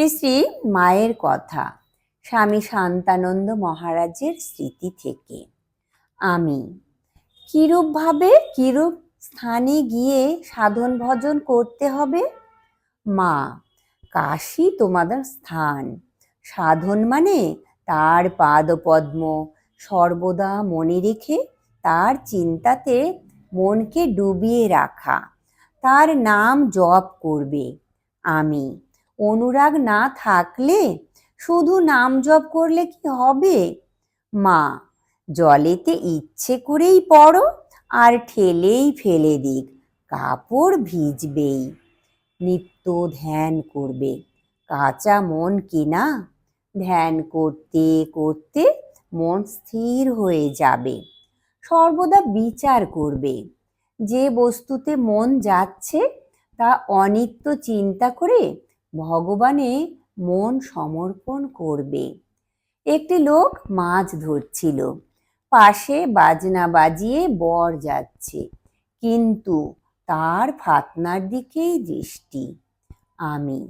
শ্রী শ্রী মায়ের কথা, স্বামী শান্তানন্দ মহারাজের স্মৃতি থেকে। আমি কিরূপভাবে কিরূপ স্থানে গিয়ে সাধন ভজন করতে হবে? মা, কাশী তোমাদের স্থান। সাধন মানে তার পাদপদ্ম সর্বদা মনে রেখে তার চিন্তাতে মনকে ডুবিয়ে রাখা, তার নাম জপ করবে। আমি অনুরাগ না থাকলে শুধু নাম জপ করলে কি হবে? মা, জলেতে ইচ্ছে করেই পড়ো আর ঠেলেই ফেলে দিক, কাপড় ভিজবেই। নিত্য ধ্যান করবে, কাঁচা মন কিনা। ধ্যান করতে করতে মন স্থির হয়ে যাবে। সর্বদা বিচার করবে, যে বস্তুতে মন যাচ্ছে তা অনিত্য চিন্তা করে ভগবানে মন সমর্পণ করবে। একটি লোক মাছ ধরছিল, পাশে বাজনা বাজিয়ে বর যাচ্ছে, কিন্তু তার ফাতনার দিকেই দৃষ্টি। আমি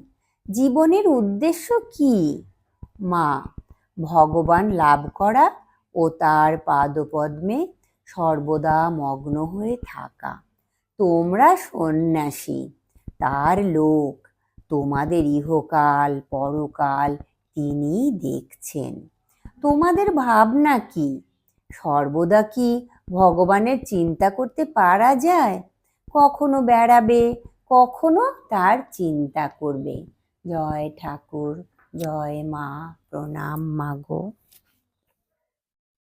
জীবনের উদ্দেশ্য কি? মা, ভগবান লাভ করা ও তার পাদপদ্মে সর্বদা মগ্ন হয়ে থাকা। তোমরা সন্ন্যাসী, তার লোক, তোমাদের ইহকাল পরকাল তিনি দেখছেন। তোমাদের ভাবনা কি? সর্বদা কি ভগবানের চিন্তা করতে পারা যায়? কখনো বেড়াবে, কখনো তার চিন্তা করবে। জয় ঠাকুর, জয় মা, প্রণাম মাগো।